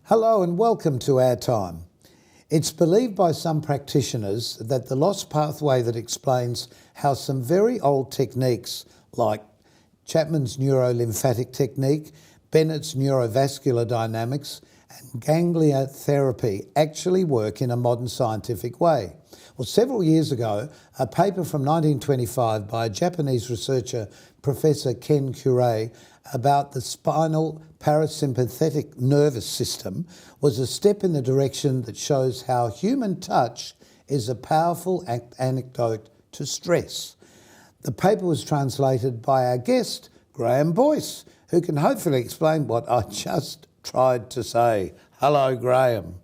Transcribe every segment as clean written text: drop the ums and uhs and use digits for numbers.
Hello and welcome to Our Time. It's believed by some practitioners that the lost pathway that explains how some very old techniques like Chapman's neurolymphatic technique, Bennett's neurovascular dynamics and ganglia therapy actually work in a modern scientific way. Well, several years ago, a paper from 1925 by a Japanese researcher, Professor Ken Kurei, about the spinal parasympathetic nervous system was a step in the direction that shows how human touch is a powerful antidote to stress. The paper was translated by our guest, Graham Boyces, who can hopefully explain what I just tried to say. Hello, Graham.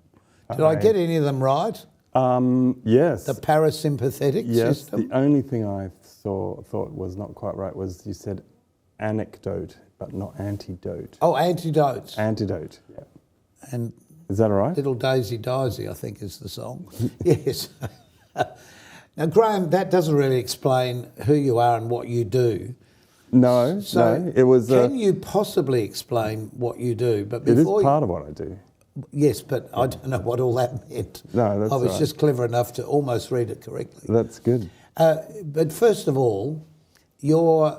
Did I get any of them right? Yes. The parasympathetic system? Yes, the only thing I thought was not quite right was you said anecdote, but not antidote. Oh, antidotes. Antidote, yeah. And is that all right? Little Daisy Daisy, I think, is the song. Yes. Now, Graham, that doesn't really explain who you are and what you do. No, it was... Can you possibly explain what you do? But it is part of what I do. Yes, but I don't know what all that meant. No, that's I was right. just clever enough to almost read it correctly. That's good. But first of all, your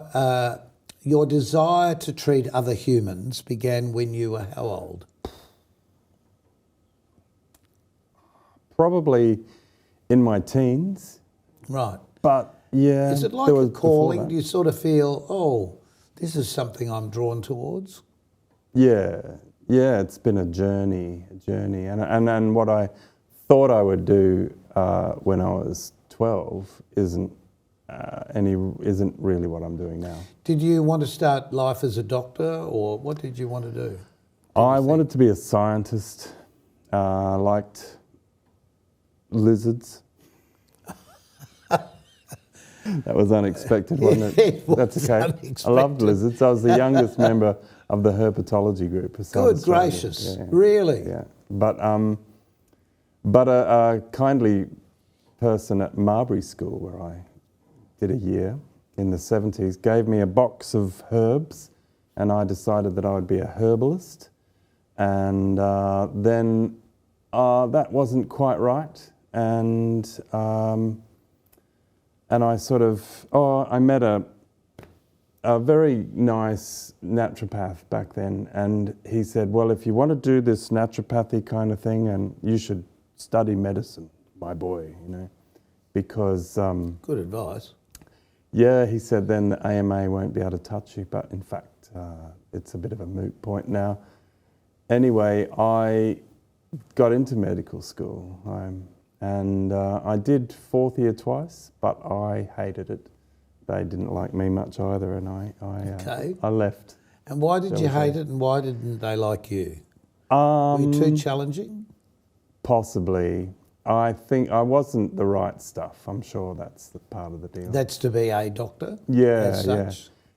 desire to treat other humans began when you were how old? Probably in my teens. Right. But yeah. Is it like a calling? Do you sort of feel, oh, this is something I'm drawn towards? Yeah, it's been a journey, and what I thought I would do when I was 12 isn't really what I'm doing now. Did you want to start life as a doctor, or what did you want to do? I wanted to be a scientist. Liked lizards. That was unexpected, wasn't it? It was That's okay. unexpected. I loved lizards. I was the youngest member of the herpetology group. Good gracious, really? Yeah, but a kindly person at Marbury School, where I did a year in the 70s, gave me a box of herbs, and I decided that I would be a herbalist. And then that wasn't quite right, and I sort of, I met a very nice naturopath back then, and he said, well, if you want to do this naturopathy kind of thing, and you should study medicine, my boy, because... Good advice. Yeah, he said then the AMA won't be able to touch you, but in fact, it's a bit of a moot point now. Anyway, I got into medical school, and I did fourth year twice, but I hated it. They didn't like me much either, and I left. And why did you hate it, and why didn't they like you? Were you too challenging? Possibly. I think I wasn't the right stuff. I'm sure that's the part of the deal. That's to be a doctor? Yeah,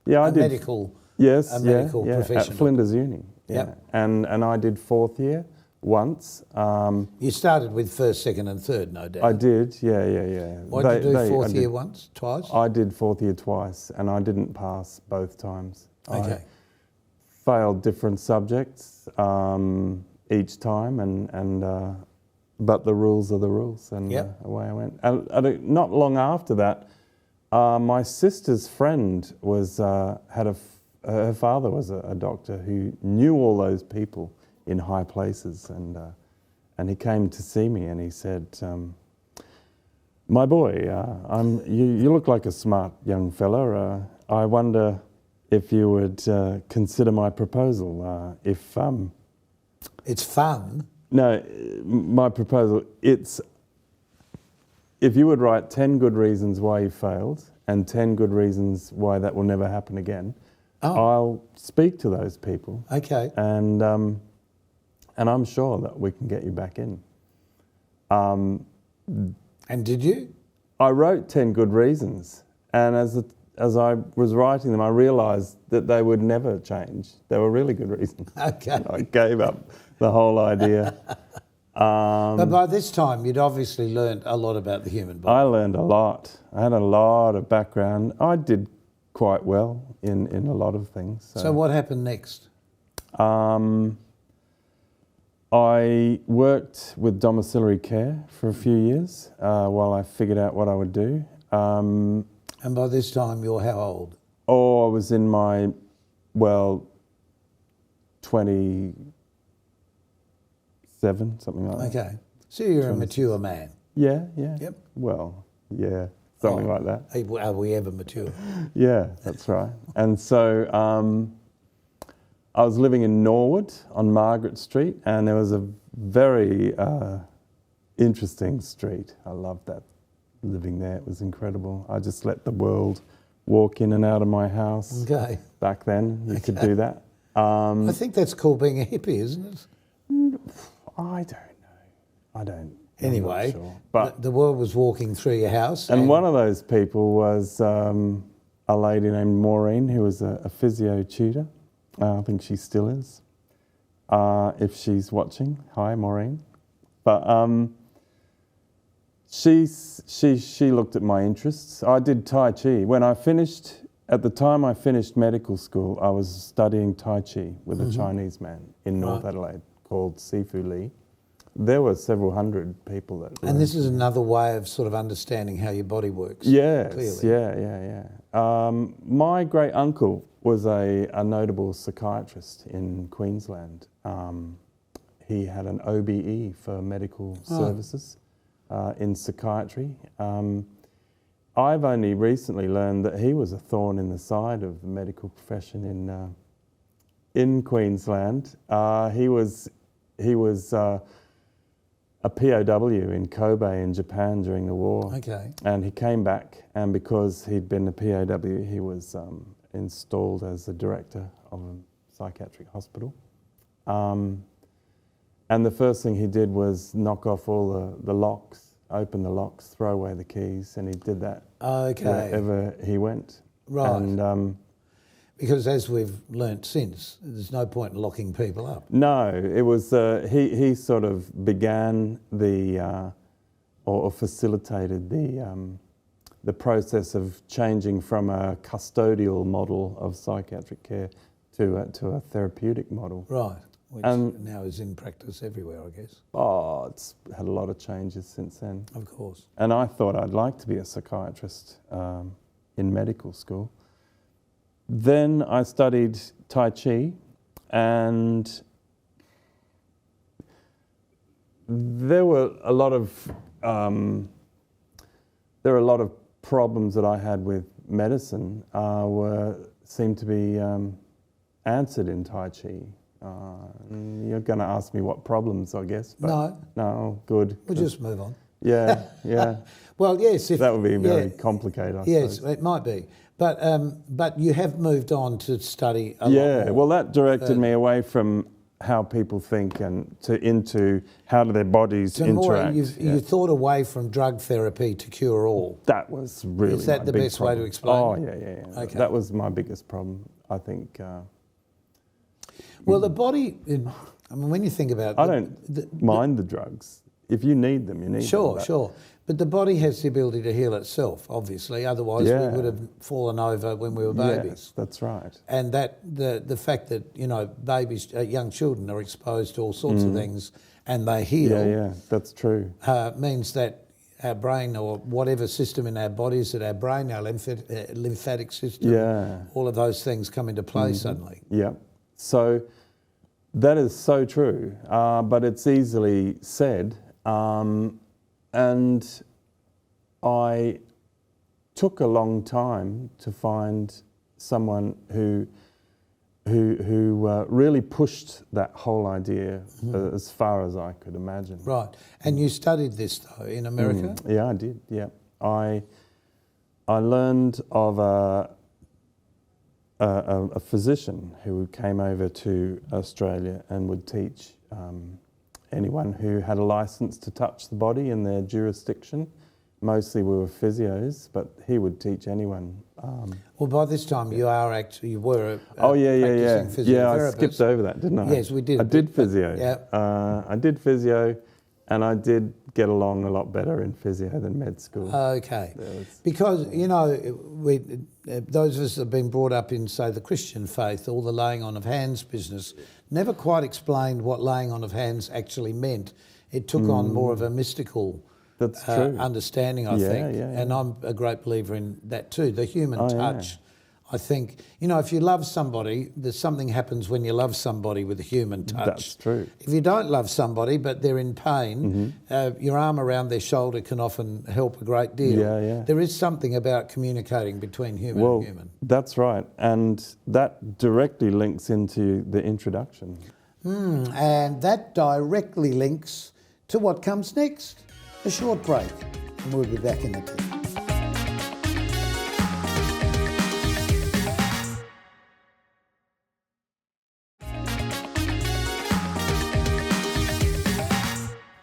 yeah. I did medical medical professional. At Flinders Uni. Yeah. Yep. And I did fourth year once. You started with first, second and third, no doubt. I did, yeah. Why did you do fourth year once, twice? I did fourth year twice, and I didn't pass both times. Okay. I failed different subjects each time, but the rules are the rules, and away I went. And not long after that, my sister's friend was her father was a doctor who knew all those people in high places, and he came to see me, and he said, "My boy, you look like a smart young fella. I wonder if you would consider my proposal. It's fun." No, my proposal, it's if you would write 10 good reasons why you failed and 10 good reasons why that will never happen again, I'll speak to those people. Okay. And I'm sure that we can get you back in. And did you? I wrote 10 good reasons, and as I was writing them, I realised that they would never change. They were really good reasons. Okay. I gave up the whole idea. But by this time, you'd obviously learned a lot about the human body. I learned a lot. I had a lot of background. I did quite well in a lot of things. So what happened next? I worked with domiciliary care for a few years while I figured out what I would do. And by this time, you're how old? I was in my, 27, something like that. Okay. So you're 26. a mature man. Yeah. Yep. Well, yeah, something like that. Are we ever mature? Yeah, that's right. And so I was living in Norwood on Margaret Street, and there was a very interesting street. I loved that, living there. It was incredible. I just let the world walk in and out of my house. Okay. Back then, you could do that. I think that's called being a hippie, isn't it? I don't know. I'm not Anyway, sure. But the world was walking through your house. and one of those people was a lady named Maureen, who was a physio tutor. I think she still is. If she's watching, hi Maureen. But she looked at my interests. I did Tai Chi. At the time I finished medical school, I was studying Tai Chi with a Chinese man in North Adelaide called Sifu Li. There were several hundred people that. And this is another way of sort of understanding how your body works. Yes, clearly. yeah. My great uncle was a notable psychiatrist in Queensland. He had an OBE for medical services in psychiatry. I've only recently learned that he was a thorn in the side of the medical profession in Queensland. He was a POW in Kobe in Japan during the war. Okay. And he came back, and because he'd been a POW, he was installed as the director of a psychiatric hospital. And the first thing he did was knock off all the locks, open the locks, throw away the keys, and he did that wherever he went. Right. And because as we've learnt since, there's no point in locking people up. no, it was he sort of began or facilitated the process of changing from a custodial model of psychiatric care to a therapeutic model. Right. Which now is in practice everywhere, I guess. Oh, it's had a lot of changes since then. Of course. And I thought I'd like to be a psychiatrist in medical school. Then I studied Tai Chi, and there were a lot of problems that I had with medicine seemed to be answered in Tai Chi. You're going to ask me what problems, I guess. But no, good. We'll just move on. Yeah. Well, yes. That would be very complicated, I yes, suppose. it might be. But you have moved on to study a lot more. Well, that directed me away from how people think and into how do their bodies interact. You thought away from drug therapy to cure all. That was really Is that my the big best problem. way to explain Oh, it? yeah. Okay. That was my biggest problem, I think. Well, the body, when you think about it... I don't mind the drugs. If you need them, you need them. Sure. But the body has the ability to heal itself, obviously. Otherwise, we would have fallen over when we were babies. Yes, that's right. And that the fact that, babies, young children are exposed to all sorts of things and they heal... Yeah, that's true. Means that our brain or whatever system in our bodies, that our brain, our lymphatic system, all of those things come into play suddenly. Yeah. So that is so true, but it's easily said. And I took a long time to find someone who really pushed that whole idea as far as I could imagine. Right. And you studied this, though, in America? Yeah, I did, yeah. I learned of a physician who came over to Australia and would teach anyone who had a license to touch the body in their jurisdiction. Mostly we were physios, but he would teach anyone. Well, by this time you were a practicing physiotherapist. Yeah, I skipped over that, didn't I? Yes, we did. I did physio. Yeah. I did physio, and I did get along a lot better in physio than med school. Okay. Because, those of us that have been brought up in, say, the Christian faith, all the laying on of hands business, never quite explained what laying on of hands actually meant. It took on more of a mystical That's true. understanding, I think. And I'm a great believer in that too, the human touch. Yeah. I think, if you love somebody, there's something happens when you love somebody with a human touch. That's true. If you don't love somebody but they're in pain, your arm around their shoulder can often help a great deal. Yeah. There is something about communicating between human and human. That's right. And that directly links into the introduction. And that directly links to what comes next. A short break, and we'll be back in a tick.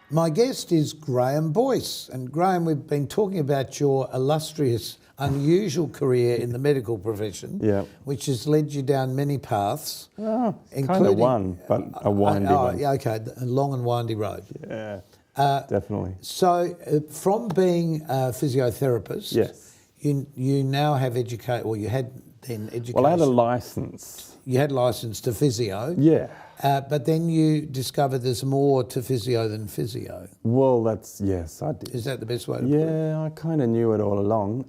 My guest is Graham Boyce. And Graham, we've been talking about your illustrious, unusual career in the medical profession, which has led you down many paths. Oh, kind of one, but a windy one. Yeah, okay, a long and windy road. Yeah, definitely. So from being a physiotherapist, Yes. you now have you had then education. Well, I had a license. You had license to physio. Yeah. But then you discovered there's more to physio than physio. Well, yes, I did. Is that the best way to put it? Yeah, I kind of knew it all along.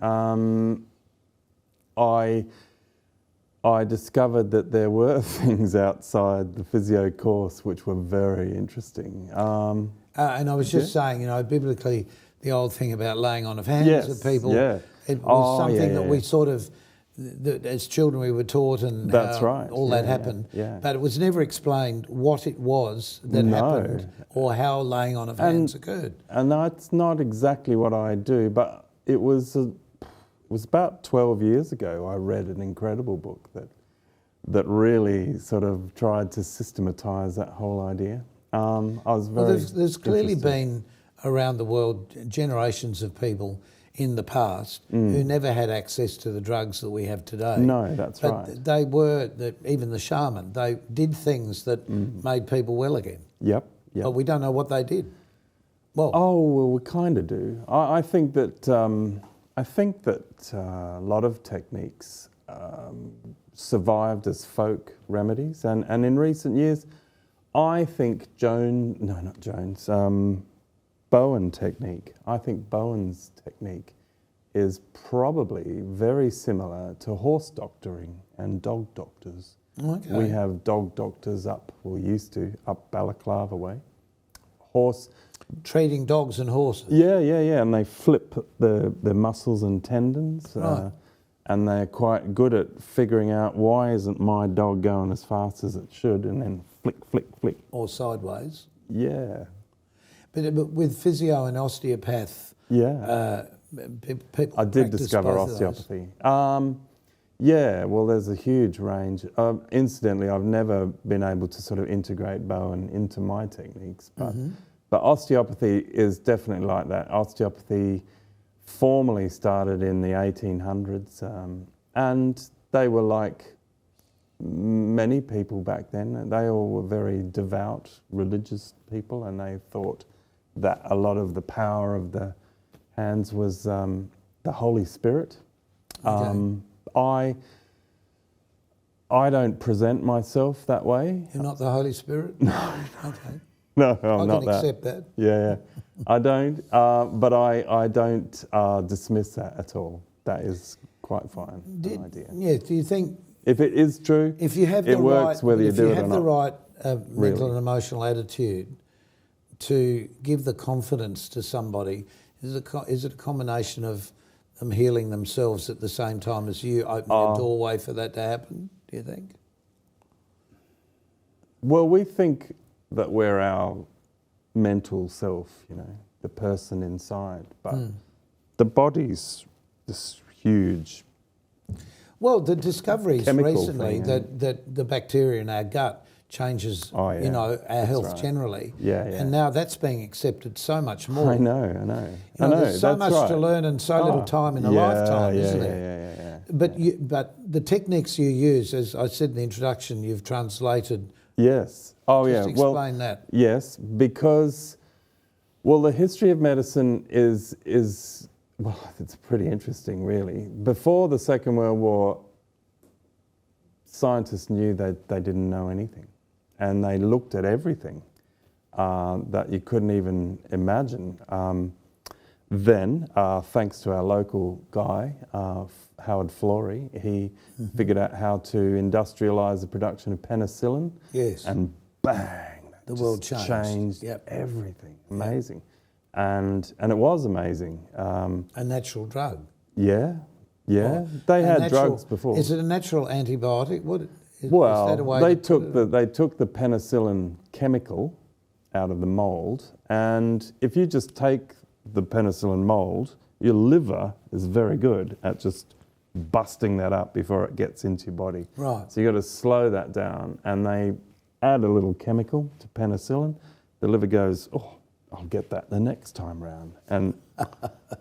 I discovered that there were things outside the physio course which were very interesting. And I was just saying, biblically, the old thing about laying on of hands at people, it was something that we sort of, as children we were taught, and that's right. all that happened. Yeah. But it was never explained what it was that happened or how laying on of hands occurred. And that's not exactly what I do, but it was about 12 years ago I read an incredible book that really sort of tried to systematise that whole idea. I was very there's clearly interested. been around the world generations of people in the past who never had access to the drugs that we have today. No, that's right. But they were, even the shaman, they did things that made people well again. Yep. But we don't know what they did. Well, we kind of do. I think that a lot of techniques survived as folk remedies, and in recent years, I think Bowen technique. I think Bowen's technique is probably very similar to horse doctoring and dog doctors. Okay. We have dog doctors up Balaclava way. Treating dogs and horses. Yeah, and they flip the muscles and tendons. Right. And they're quite good at figuring out why isn't my dog going as fast as it should, and then flick. Or sideways. Yeah. But with physio and osteopath, people I did practice discover both of those. osteopathy. Well, there's a huge range. Incidentally, I've never been able to sort of integrate Bowen into my techniques, but osteopathy is definitely like that. Osteopathy formally started in the 1800s, and they were like many people back then. They all were very devout, religious people, and they thought that a lot of the power of the hands was the Holy Spirit. Okay. I don't present myself that way. You're not the Holy Spirit? No. Okay. No, I'm not I can that. accept that. Yeah. I don't, but I don't dismiss that at all. That is quite fine, an idea. Yeah, do you think... If it is true, if you have it works whether you do it or not. If you have the right mental and emotional attitude to give the confidence to somebody, is it a combination of them healing themselves at the same time as you opening a doorway for that to happen, do you think? Well, we think that we're our mental self, the person inside, but the body's this huge... Well, the discoveries recently thing, that the bacteria in our gut changes, our health generally. Yeah. And now that's being accepted so much more. I know. There's so much to learn and so little time in a lifetime, isn't there? Yeah. But the techniques you use, as I said in the introduction, you've translated. Yes. Just explain that. Yes, because, the history of medicine is Well, it's pretty interesting, really. Before the Second World War, scientists knew that they didn't know anything, and they looked at everything that you couldn't even imagine. Then, thanks to our local guy, Howard Florey, he figured out how to industrialise the production of penicillin. Yes. And bang! The world changed. Everything. Amazing. And it was amazing. A natural drug. Yeah. They had drugs before. Is it a natural antibiotic? Is that a way they took the penicillin chemical out of the mould, and if you just take the penicillin mould, your liver is very good at just busting that up before it gets into your body. Right. So you got to slow that down, and they add a little chemical to penicillin. The liver goes, oh, I'll get that the next time round, and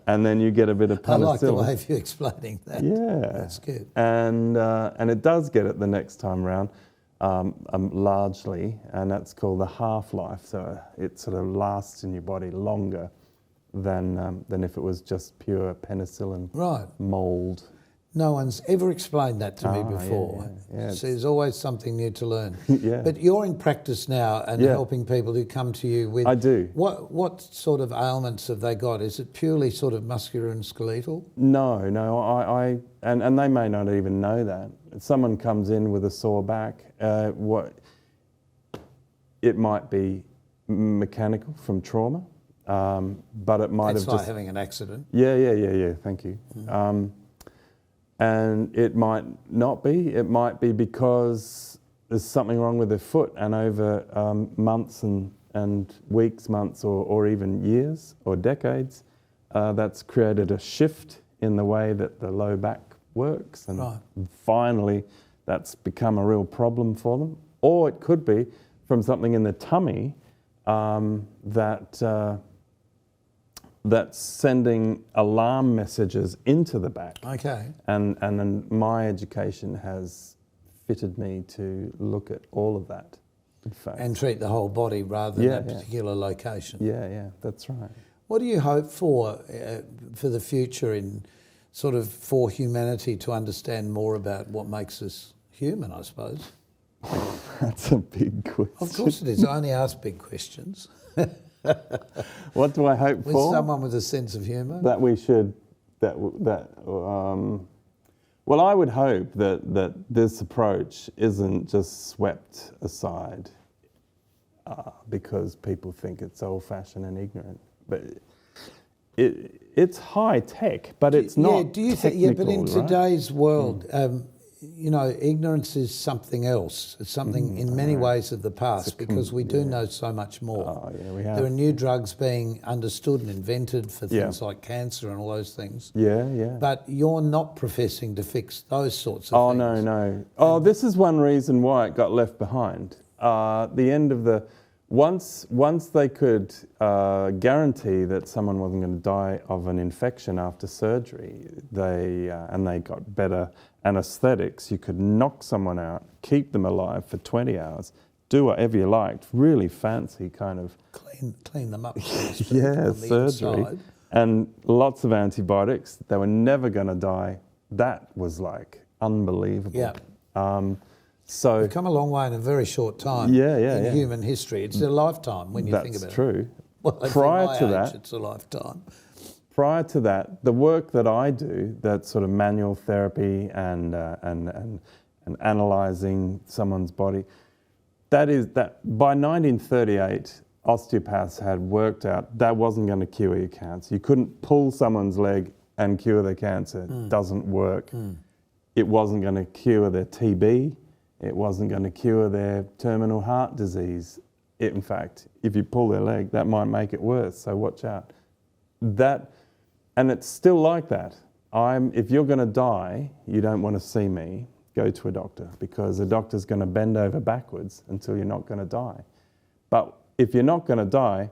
then you get a bit of penicillin. I like the way of you explaining that. Yeah, that's good. And it does get it the next time round, largely, and that's called the half-life. So it sort of lasts in your body longer than if it was just pure penicillin mould. No one's ever explained that to me before. Yeah, So there's always something new to learn. Yeah. But you're in practice now and helping people who come to you with... I do. What sort of ailments have they got? Is it purely sort of muscular and skeletal? No, and they may not even know that. If someone comes in with a sore back, it might be mechanical from trauma, but it might It's have like just... having an accident. Yeah, thank you. And it might not be. It might be because there's something wrong with their foot, and over months and weeks, months, or even years or decades, that's created a shift in the way that the low back works, and finally that's become a real problem for them. Or it could be from something in the tummy that's sending alarm messages into the back. Okay. And then my education has fitted me to look at all of that, in fact. And treat the whole body rather than a particular location. Yeah, that's right. What do you hope for the future in sort of for humanity to understand more about what makes us human, I suppose? That's a big question. Of course it is. I only ask big questions. What do I hope for? With someone with a sense of humour? That we should, well, I would hope that this approach isn't just swept aside because people think it's old-fashioned and ignorant. But it's high tech, but it's not do you technical, think? But in today's world, ignorance is something else. It's something in many ways of the past because we do know so much more. Oh, yeah, we have. There are new drugs being understood and invented for things like cancer and all those things. Yeah. But you're not professing to fix those sorts of things. Oh, no. Oh, this is one reason why it got left behind. The end of the... Once they could guarantee that someone wasn't going to die of an infection after surgery, and they got better anaesthetics, you could knock someone out, keep them alive for 20 hours, do whatever you liked, really fancy kind of... Clean them up. On surgery. inside. And lots of antibiotics. They were never going to die. That was like unbelievable. Yeah. So we've come a long way in a very short time in human history. It's a lifetime when you think about it. That's true. Well, Prior to that, it's a lifetime. Prior to that, the work that I do, that sort of manual therapy and analysing someone's body, that by 1938, osteopaths had worked out that wasn't going to cure your cancer. You couldn't pull someone's leg and cure their cancer. It doesn't work. It wasn't going to cure their TB. It wasn't going to cure their terminal heart disease. In fact, if you pull their leg, that might make it worse, so watch out. And it's still like that. If you're going to die, you don't want to see me, go to a doctor, because the doctor's going to bend over backwards until you're not going to die. But if you're not going to die,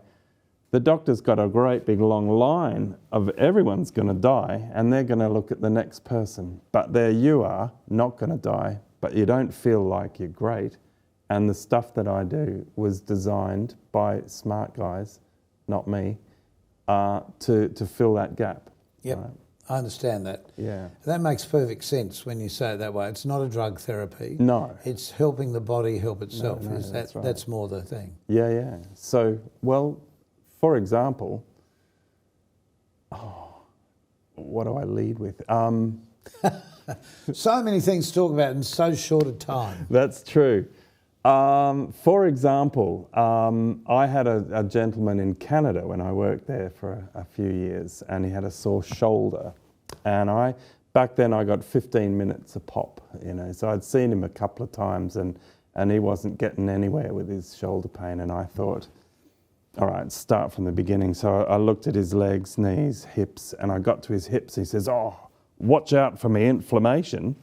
the doctor's got a great big long line of everyone's going to die, and they're going to look at the next person. But there you are, not going to die, but you don't feel like you're great. And the stuff that I do was designed by smart guys, not me, to fill that gap. Yep. Right? I understand that. Yeah. That makes perfect sense when you say it that way. It's not a drug therapy. No. It's helping the body help itself. No, that's right. That's more the thing. Yeah. So, well, for example, what do I lead with? So many things to talk about in so short a time. That's true. For example, I had a gentleman in Canada when I worked there for a few years, and he had a sore shoulder. And back then I got 15 minutes a pop, so I'd seen him a couple of times, and he wasn't getting anywhere with his shoulder pain. And I thought, all right, start from the beginning. So I looked at his legs, knees, hips, and I got to his hips. He says, "Oh, watch out for me inflammation."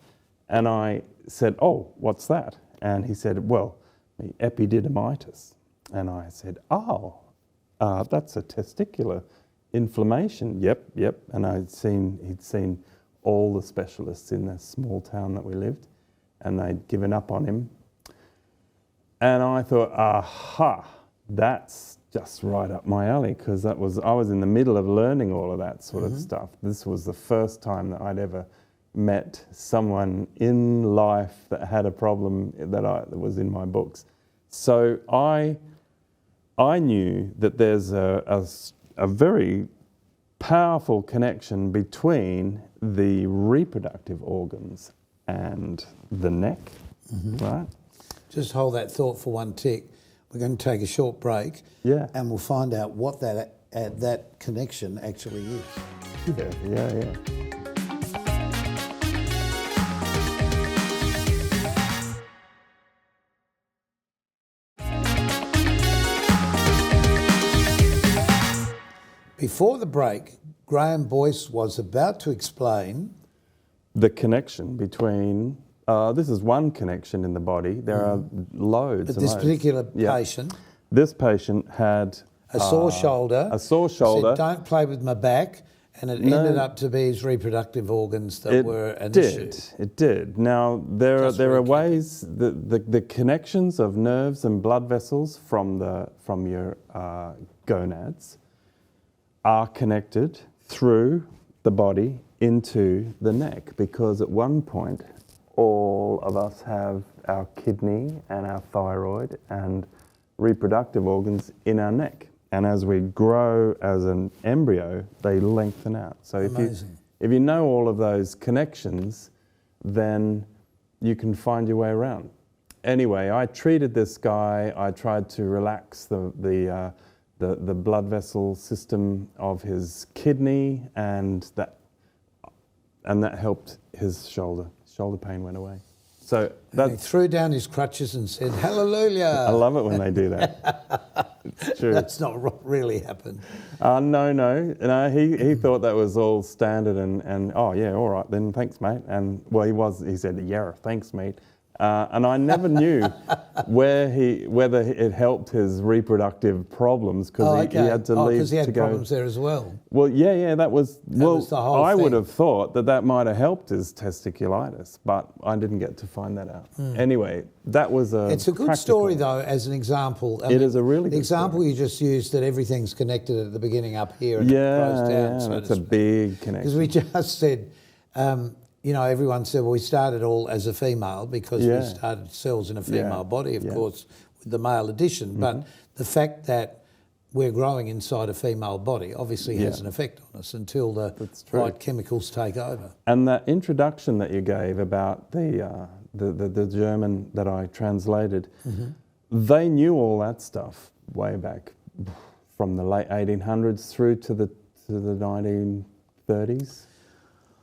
And I said, "Oh, what's that?" And he said, "Well, the epididymitis." And I said, "Oh, that's a testicular inflammation." Yep. And he'd seen all the specialists in the small town that we lived, and they'd given up on him. And I thought, aha, that's just right up my alley, because I was in the middle of learning all of that sort of stuff. This was the first time that I'd ever met someone in life that had a problem that was in my books. So I knew that there's a very powerful connection between the reproductive organs and the neck, right? Just hold that thought for one tick. We're going to take a short break, and we'll find out what that connection actually is. Yeah. Before the break, Graham Boyce was about to explain the connection between, this is one connection in the body. There are loads. But this particular patient, this patient had a sore shoulder. Said, "Don't play with my back," and it ended up to be his reproductive organs that were an issue. It did. Now there are ways the connections of nerves and blood vessels from your gonads are connected through the body into the neck, because at one point all of us have our kidney and our thyroid and reproductive organs in our neck, and as we grow as an embryo, they lengthen out. So if you know all of those connections, then you can find your way around. Anyway, I treated this guy. I tried to relax the blood vessel system of his kidney, and that helped his shoulder. Shoulder pain went away. So he threw down his crutches and said, "Hallelujah." I love it when they do that. It's true. That's not what really happened. No. He thought that was all standard and oh yeah, all right then, thanks mate. And well, he said, "Yeah, thanks mate." And I never knew whether it helped his reproductive problems, because he had to leave because he had to go. problems there as well. Well, yeah, that was the whole I thing. would have thought that might have helped his testiculitis, but I didn't get to find that out. Anyway, that was It's a good story though, as an example. It is a really good example story. You just used, that everything's connected at the beginning up here and it grows down. So it's a big connection. Because we just said, everyone said, well, we started all as a female because we started cells in a female body, of course, with the male addition. But the fact that we're growing inside a female body obviously has an effect on us until the right chemicals take over. And that introduction that you gave about the German that I translated, they knew all that stuff way back from the late 1800s through to the 1930s.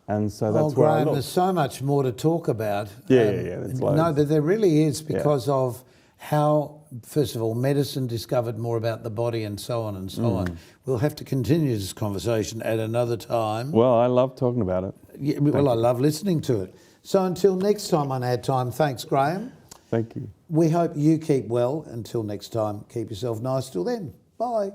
And so that's where I looked. There's so much more to talk about. There's loads. No, but there really is, because of how, first of all, medicine discovered more about the body and so on and so on. We'll have to continue this conversation at another time. Well, I love talking about it. Yeah, I love listening to it. So until next time on Our Time, thanks, Graham. Thank you. We hope you keep well. Until next time, keep yourself nice till then. Bye.